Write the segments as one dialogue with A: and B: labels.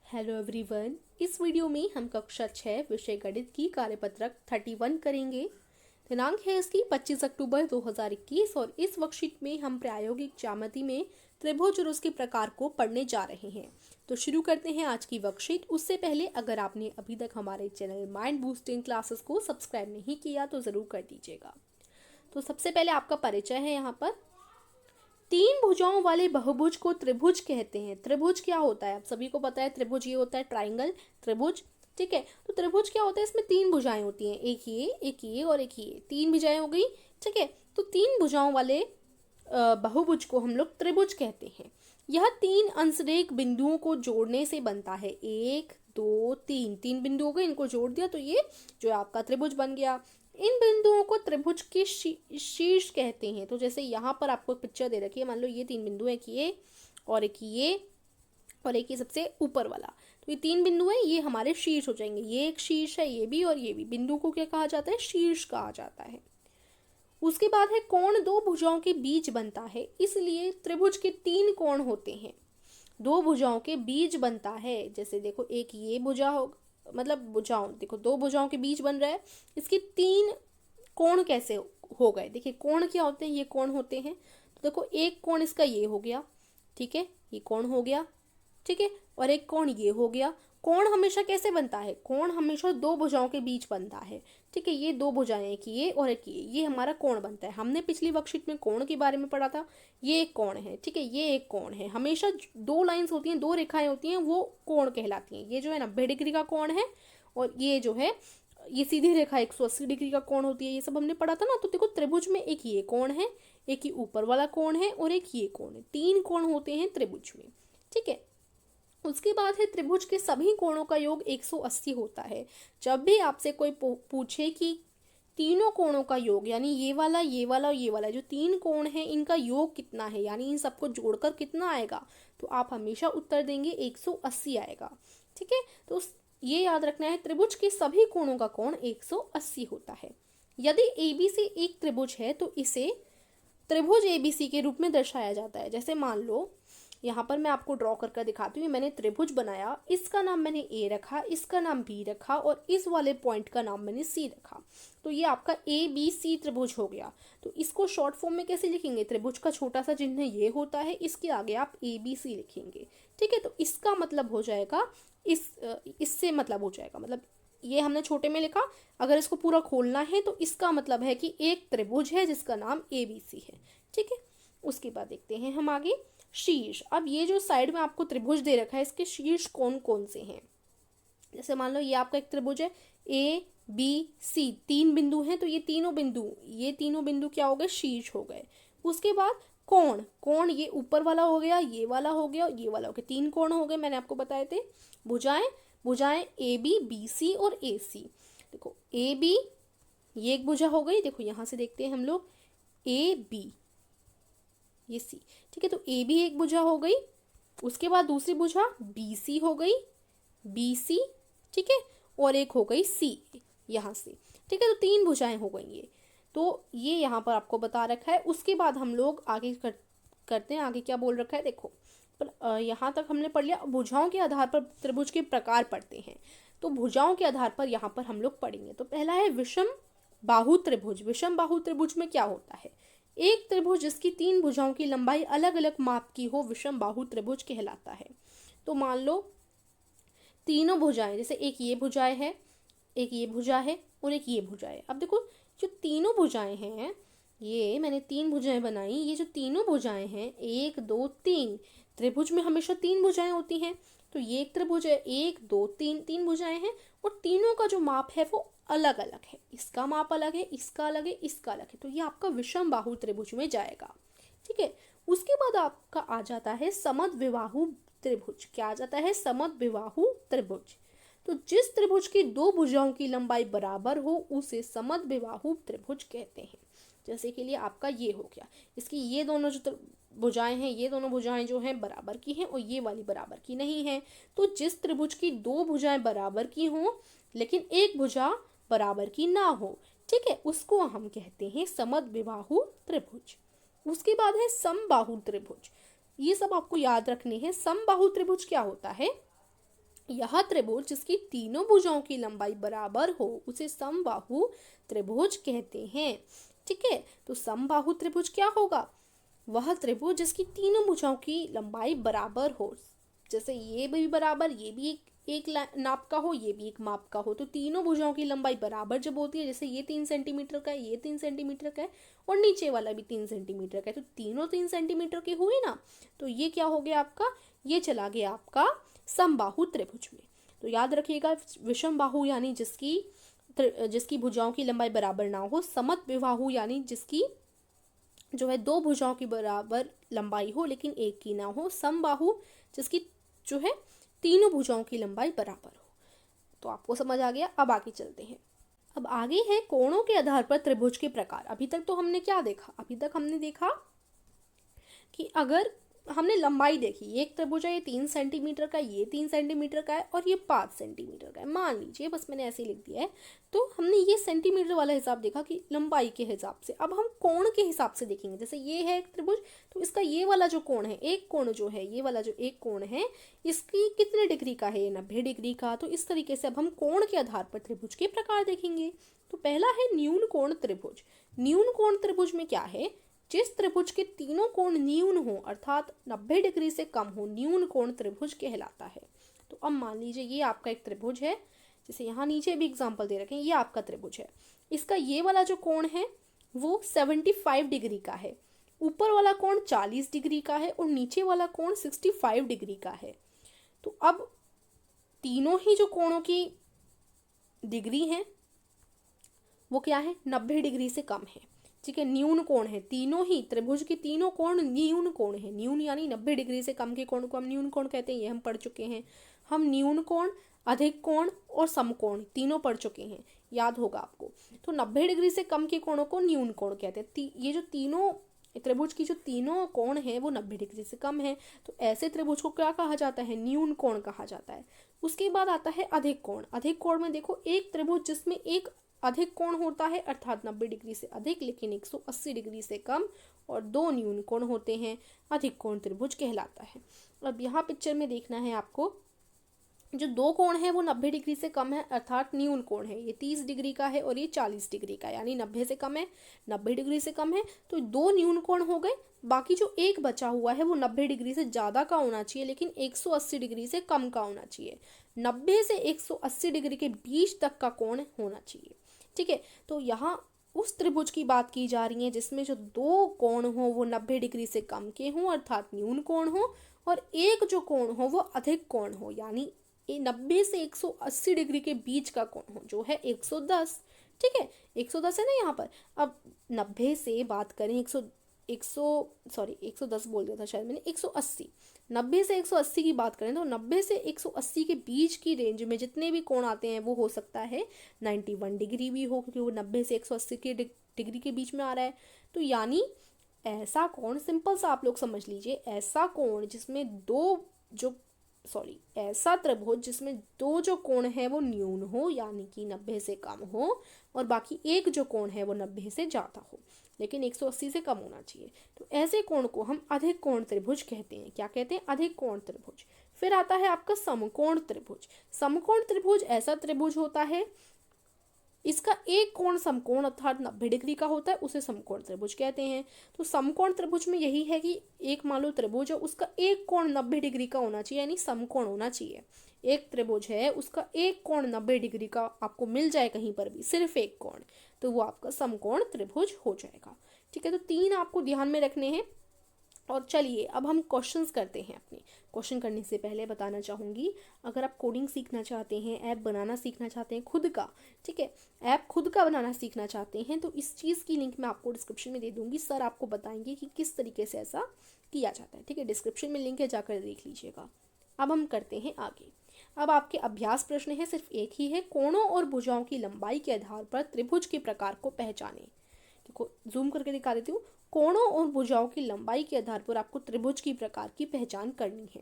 A: Hello everyone. इस video में हम कक्षा 6 विषय गणित की कार्यपत्रक 31 करेंगे। दिनांक है इसकी 25 अक्टूबर 2021 और इस वर्कशीट में हम प्रायोगिक ज्यामिति में त्रिभुज और उसके प्रकार को पढ़ने जा रहे हैं। तो शुरू करते हैं आज की वर्कशीट। उससे पहले अगर आपने अभी तक हमारे चैनल माइंड बूस्टिंग क्लासेस को सब्सक्राइब नहीं किया तो ज़रूर कर दीजिएगा। तो सबसे पहले आपका परिचय है। यहाँ पर तीन भुजाओं वाले बहुभुज को त्रिभुज कहते हैं। त्रिभुज क्या होता है आप सभी को पता है। त्रिभुज ये होता है ट्राइंगल त्रिभुज, ठीक है। तो त्रिभुज क्या होता है, इसमें तीन भुजाएं होती हैं, एक ये और एक ये, तीन भुजाएं हो गई, ठीक है। तो तीन भुजाओं वाले बहुभुज को हम लोग त्रिभुज कहते हैं। यह तीन अंशरेख बिंदुओं को जोड़ने से बनता है। एक दो तीन, तीन बिंदु हो गए, इनको जोड़ दिया तो ये जो आपका त्रिभुज बन गया। इन बिंदुओं को त्रिभुज के शीर्ष कहते हैं। तो जैसे यहाँ पर आपको पिक्चर दे रखी है, मान लो ये तीन बिंदु है, एक ये और एक ये और एक ये सबसे ऊपर वाला, तो ये तीन बिंदु है, ये हमारे शीर्ष हो जाएंगे। ये एक शीर्ष है, ये भी और ये भी। बिंदु को क्या कहा जाता है, शीर्ष कहा जाता है। उसके बाद है कोण दो भुजाओं के बीच बनता है, इसलिए त्रिभुज के तीन कोण होते हैं। दो भुजाओं के बीच बनता है, जैसे देखो एक ये भुजा हो, मतलब भुजाओं, देखो दो भुजाओं के बीच बन रहा है, इसके तीन कोण कैसे हो गए। देखिए कोण क्या होते हैं, ये कोण होते हैं। तो देखो एक कोण इसका ये हो गया, ठीक है, ये कोण हो गया, ठीक है, और एक कोण ये हो गया। कोण हमेशा कैसे बनता है, कोण हमेशा दो भुजाओं के बीच बनता है, ठीक है। ये दो भुजाएं, एक ये और एक ये हमारा कोण बनता है। हमने पिछली वर्कशीट में कोण के बारे में पढ़ा था। ये एक कोण है, ठीक है, ये एक कोण है। हमेशा दो लाइंस होती हैं, दो रेखाएं होती हैं, वो कोण कहलाती हैं। ये जो है 90 डिग्री का कोण है और ये जो है ये सीधी रेखा 180 डिग्री का कोण होती है। ये सब हमने पढ़ा था ना। तो देखो त्रिभुज में एक ये कोण है, एक ही ऊपर वाला कोण है और एक ये कोण है। तीन कोण होते हैं त्रिभुज में, ठीक है। उसके बाद है त्रिभुज के सभी कोणों का योग 180 होता है। जब भी आपसे कोई पूछे कि तीनों कोणों का योग, यानी ये वाला और ये वाला, जो तीन कोण हैं इनका योग कितना है, यानी इन सबको जोड़कर कितना आएगा, तो आप हमेशा उत्तर देंगे 180 आएगा, ठीक है। तो ये याद रखना है, त्रिभुज के सभी कोणों का कोण 180 होता है। यदि एबीसी एक त्रिभुज है तो इसे त्रिभुज एबीसी के रूप में दर्शाया जाता है। जैसे मान लो यहाँ पर मैं आपको ड्रॉ करके दिखाती हूँ। मैंने त्रिभुज बनाया, इसका नाम मैंने ए रखा, इसका नाम बी रखा और इस वाले पॉइंट का नाम मैंने सी रखा। तो ये आपका ए बी सी त्रिभुज हो गया। तो इसको शॉर्ट फॉर्म में कैसे लिखेंगे, त्रिभुज का छोटा सा चिन्ह ये होता है, इसके आगे आप ए बी सी लिखेंगे, ठीक है। तो इसका मतलब हो जाएगा, इससे मतलब हो जाएगा, मतलब ये हमने छोटे में लिखा, अगर इसको पूरा खोलना है तो इसका मतलब है कि एक त्रिभुज है जिसका नाम ए बी सी है, ठीक है। उसके बाद देखते हैं हम आगे शीर्ष। अब ये जो साइड में आपको त्रिभुज दे रखा है, इसके शीर्ष कौन कौन से हैं। जैसे मान लो ये आपका एक त्रिभुज है, ए बी सी, तीन बिंदु हैं, तो ये तीनों बिंदु क्या हो गए, शीर्ष हो गए। उसके बाद कोण, कोण ये ऊपर वाला हो गया, ये वाला हो गया, ये वाला हो गया, तीन कोण हो गए, मैंने आपको बताए थे। भुजाएं ए बी सी और ए सी। देखो ए बी ये एक भुजा हो गई, देखो यहां से देखते हैं हम लोग, ए बी ये सी, ठीक है। तो ए बी एक भुजा हो गई। उसके बाद दूसरी भुजा बी सी हो गई, बी सी, ठीक है, और एक हो गई सी यहाँ से, ठीक है। तो तीन भुजाएं हो गई ये। तो ये यहाँ पर आपको बता रखा है। उसके बाद हम लोग आगे करते हैं। आगे क्या बोल रखा है देखो, यहाँ तक हमने पढ़ लिया। भुजाओं के आधार पर त्रिभुज के प्रकार पढ़ते हैं। तो भुजाओं के आधार पर यहाँ पर हम लोग पढ़ेंगे। तो पहला है विषम बाहु त्रिभुज। विषम बाहु त्रिभुज में क्या होता है, एक त्रिभुज जिसकी तीन भुजाओं की लंबाई अलग अलग माप की हो विषम बाहु त्रिभुज कहलाता है। तो मान लो तीनों भुजाएं, जैसे एक ये भुजाएं है, एक ये भुजा है और एक ये भुजा है। अब देखो जो तीनों भुजाएं हैं, ये मैंने तीन भुजाएं बनाई, ये जो तीनों भुजाएं हैं, एक दो तीन, त्रिभुज में हमेशा तीन भुजाएं होती हैं। तो ये एक त्रिभुज है, एक दो तीन, तीन भुजाएं हैं और तीनों का जो माप है वो अलग अलग है। इसका माप अलग है, इसका अलग है, इसका अलग है। तो ये आपका विषम बाहु त्रिभुज में जाएगा, ठीक है। उसके बाद आपका आ जाता है समद्विबाहु त्रिभुज। क्या आ जाता है, समद्विबाहु त्रिभुज। तो जिस त्रिभुज की दो भुजाओं की लंबाई बराबर हो उसे समद्विबाहु त्रिभुज कहते हैं। जैसे कि लिए आपका ये हो गया, इसकी ये दोनों जो भुजाएं हैं, ये दोनों भुजाएं जो हैं बराबर की हैं और ये वाली बराबर की नहीं है। तो जिस त्रिभुज की दो भुजाएं बराबर की हों लेकिन एक भुजा बराबर की ना हो, ठीक है, उसको हम कहते हैं समद्विबाहु त्रिभुज। उसके बाद है समबाहु त्रिभुज। ये सब आपको याद रखने हैं। समबाहु त्रिभुज क्या होता है, यह त्रिभुज जिसकी तीनों भुजाओं की लंबाई बराबर हो उसे समबाहु त्रिभुज कहते हैं। ठीक है, तो समबाहु त्रिभुज क्या होगा? वह त्रिभुज जिसकी तीनों भुजाओं की लंबाई बराबर हो। जैसे ये भी बराबर, ये भी एक नाप का हो, ये भी एक माप का हो, तो तीनों भुजाओं की लंबाई बराबर जब होती है, जैसे ये 3 सेंटीमीटर का है, ये 3 सेंटीमीटर का है और नीचे वाला भी 3 सेंटीमीटर का है, तो तीनों 3 सेंटीमीटर के हुए ना, तो ये क्या हो गया आपका? ये चला गया आपका समबाहु त्रिभुज में। तो याद रखिएगा, विषम बाहु यानी जिसकी भुजाओं की लंबाई बराबर ना हो, समद्विबाहु यानी जिसकी जो है दो भुजाओं की बराबर लंबाई हो लेकिन एक की ना हो, समबाहु जिसकी जो है तीनों भुजाओं की लंबाई बराबर हो। तो आपको समझ आ गया। अब आगे चलते हैं। अब आगे है कोणों के आधार पर त्रिभुज के प्रकार। अभी तक तो हमने क्या देखा? अभी तक हमने देखा कि अगर हमने लंबाई देखी, एक त्रिभुज है, ये 3 सेंटीमीटर का, ये 3 सेंटीमीटर का है और ये 5 सेंटीमीटर का है, मान लीजिए, बस मैंने ऐसे ही लिख दिया है। तो हमने ये सेंटीमीटर वाला हिसाब देखा कि लंबाई के हिसाब से। अब हम कोण के हिसाब से देखेंगे। जैसे ये है एक त्रिभुज, तो इसका ये वाला जो कोण है, एक कोण जो है, ये वाला जो एक कोण है, इसकी कितने डिग्री का है? 90 डिग्री का। तो इस तरीके से अब हम कोण के आधार पर त्रिभुज के प्रकार देखेंगे। तो पहला है न्यून कोण त्रिभुज। न्यून कोण त्रिभुज में क्या है? जिस त्रिभुज के तीनों कोण न्यून हो, अर्थात 90 डिग्री से कम हो, न्यून कोण त्रिभुज कहलाता है। तो अब मान लीजिए ये आपका एक त्रिभुज है, जैसे यहाँ नीचे भी एग्जांपल दे रखे हैं, ये आपका त्रिभुज है। इसका ये वाला जो कोण है वो 75 डिग्री का है, ऊपर वाला कोण 40 डिग्री का है और नीचे वाला कोण 65 डिग्री का है। तो अब तीनों ही जो कोणों की डिग्री है वो क्या है? 90 डिग्री से कम है। ठीक है, न्यून कोण है, तीनों ही त्रिभुज के तीनों कोण न्यून कोण है। न्यून यानी 90 डिग्री से कम के कोण को हम न्यून कोण कहते हैं, ये हम पढ़ चुके हैं। हम न्यून कोण, अधिक कोण और समकोण तीनों पढ़ चुके हैं, याद होगा आपको। तो 90 डिग्री से कम के कोणों को न्यून कोण कहते हैं। ये जो तीनों त्रिभुज की जो तीनों कोण है वो 90 डिग्री से कम है, तो ऐसे त्रिभुज को क्या कहा जाता है? न्यून कोण कहा जाता है। उसके बाद आता है अधिक कोण। अधिक कोण में देखो, एक त्रिभुज जिसमें एक अधिक कोण होता है, अर्थात 90 डिग्री से अधिक लेकिन 180 डिग्री से कम, और दो न्यून कोण होते हैं, अधिक कोण त्रिभुज कहलाता है। अब यहाँ पिक्चर में देखना है आपको, जो दो कोण है वो 90 डिग्री से कम है, अर्थात न्यून कोण है। ये 30 डिग्री का है और ये 40 डिग्री का, यानी 90 से कम है, 90 डिग्री से कम है, तो दो न्यून कोण हो गए। बाकी जो एक बचा हुआ है वो 90 डिग्री से ज़्यादा का होना चाहिए लेकिन 180 डिग्री से कम का होना चाहिए। 90 से 180 डिग्री के बीच तक का कोण होना चाहिए। ठीक है, तो यहाँ उस त्रिभुज की बात की जा रही है जिसमें जो दो कोण हो वो 90 डिग्री से कम के हों, अर्थात न्यून कोण हो, और एक जो कोण हो वो अधिक कोण हो, यानी 90 से 180 डिग्री के बीच का कोण हो, जो है 110। ठीक है, 110 है ना यहाँ पर। अब 90 से बात करें 110 बोल दिया था शायद मैंने, 180। 90 से 180 की बात करें तो 90 से 180 के बीच की रेंज में जितने भी कोण आते हैं वो हो सकता है 91 डिग्री भी हो, क्योंकि वो 90 से 180 के डिग्री के बीच में आ रहा है। तो यानी ऐसा कोण, सिंपल सा आप लोग समझ लीजिए, ऐसा कोण जिसमें ऐसा त्रिभुज जिसमें दो जो कोण है वो न्यून हो, यानी कि 90 से कम हो, और बाकी एक जो कोण है वो 90 से ज़्यादा हो लेकिन 180 से कम होना चाहिए। तो ऐसे कोण को हम अधिक कोण त्रिभुज कहते हैं। क्या कहते हैं? अधिक कोण त्रिभुज। फिर आता है आपका समकोण त्रिभुज। समकोण त्रिभुज ऐसा त्रिभुज होता है, इसका एक कोण समकोण अर्थात 90 डिग्री का होता है, उसे समकोण त्रिभुज कहते हैं। तो समकोण त्रिभुज में यही है कि एक मान लो त्रिभुज है, उसका एक कोण 90 डिग्री का होना चाहिए, यानी समकोण होना चाहिए। एक त्रिभुज है, उसका एक कोण 90 डिग्री का आपको मिल जाए कहीं पर भी, सिर्फ एक कोण, तो वो आपका समकोण त्रिभुज हो जाएगा। ठीक है, तो 3 आपको ध्यान में रखने हैं। और चलिए अब हम क्वेश्चंस करते हैं। अपने क्वेश्चन करने से पहले बताना चाहूँगी, अगर आप कोडिंग सीखना चाहते हैं, ऐप बनाना सीखना चाहते हैं खुद का, ठीक है, ऐप खुद का बनाना सीखना चाहते हैं, तो इस चीज़ की लिंक मैं आपको डिस्क्रिप्शन में दे दूँगी। सर आपको बताएंगे कि किस तरीके से ऐसा किया जाता है। ठीक है, डिस्क्रिप्शन में लिंक है, जाकर देख लीजिएगा। अब हम करते हैं आगे। अब आपके अभ्यास प्रश्न है, सिर्फ एक ही है, कोणों और भुजाओं की लंबाई के आधार पर त्रिभुज के प्रकार को पहचानें। देखो जूम करके दिखा देती हूँ। कोणों और भुजाओं की लंबाई के आधार पर आपको त्रिभुज की प्रकार की पहचान करनी है।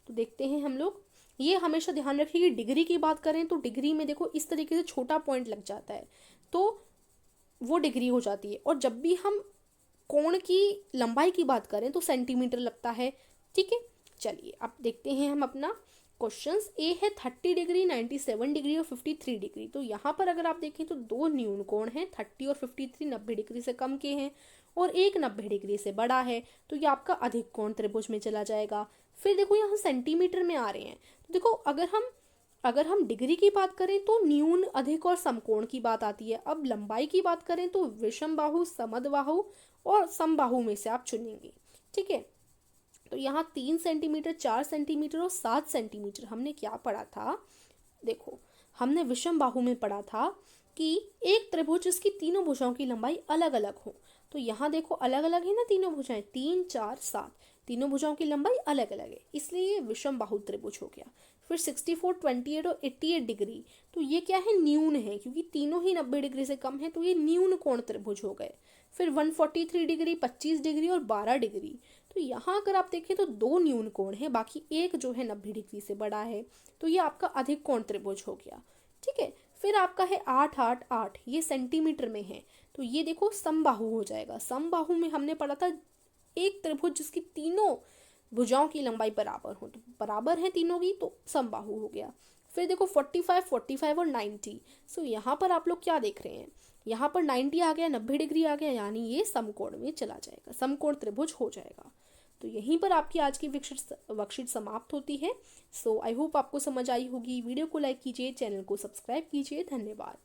A: तो देखते हैं हम लोग। ये हमेशा ध्यान रखिए कि डिग्री की बात करें तो डिग्री में देखो इस तरीके से छोटा पॉइंट लग जाता है तो वो डिग्री हो जाती है, और जब भी हम कोण की लंबाई की बात करें तो सेंटीमीटर लगता है। ठीक है, चलिए अब देखते हैं हम अपना क्वेश्चंस ए है 30 डिग्री, 97 डिग्री और 53 डिग्री। तो यहाँ पर अगर आप देखें तो दो न्यून कोण हैं, 30 और 53 90 डिग्री से कम के हैं और एक 90 डिग्री से बड़ा है, तो ये आपका अधिक कोण त्रिभुज में चला जाएगा। फिर देखो यहाँ सेंटीमीटर में आ रहे हैं, तो देखो अगर हम डिग्री की बात करें तो न्यून, अधिक और समकोण की बात आती है। अब लंबाई की बात करें तो विषम बाहु, समबाहु और समबाहु में से आप चुनेंगे, ठीक है। तो यहाँ 3 सेंटीमीटर, 4 सेंटीमीटर और 7 सेंटीमीटर हमने क्या पढ़ा था, देखो हमने विषम बाहु में पढ़ा था कि एक त्रिभुज जिसकी तीनों भुजाओं की लंबाई अलग अलग हो। तो यहाँ देखो अलग अलग है ना, तीनों भुजाएं, 3 4 7, तीनों भुजाओं की लंबाई अलग अलग है, इसलिए ये विषम बाहु त्रिभुज हो गया। फिर 64, 28 और 88 डिग्री, तो ये क्या है, न्यून है, क्योंकि तीनों ही 90 डिग्री से कम है, तो ये न्यून कोण त्रिभुज हो गए। फिर 143 डिग्री, 25 डिग्री और 12 डिग्री, तो यहाँ अगर आप देखें तो दो न्यून कोण है, बाकी एक जो है 90 डिग्री से बड़ा है, तो ये आपका अधिक कोण त्रिभुज हो गया, ठीक है। फिर आपका है 8 8 8, ये सेंटीमीटर में है, तो ये देखो समबाहु हो जाएगा। समबाहु में हमने पढ़ा था एक त्रिभुज जिसकी तीनों भुजाओं की लंबाई बराबर हो, तो बराबर है तीनों की, तो समबाहु हो गया। फिर देखो 45 45 और 90, सो यहाँ पर आप लोग क्या देख रहे हैं, यहाँ पर 90 आ गया, 90 डिग्री आ गया, यानी ये समकोण में चला जाएगा, समकोण त्रिभुज हो जाएगा। तो यहीं पर आपकी आज की वर्कशीट समाप्त होती है। सो आई होप आपको समझ आई होगी। वीडियो को लाइक कीजिए, चैनल को सब्सक्राइब कीजिए। धन्यवाद।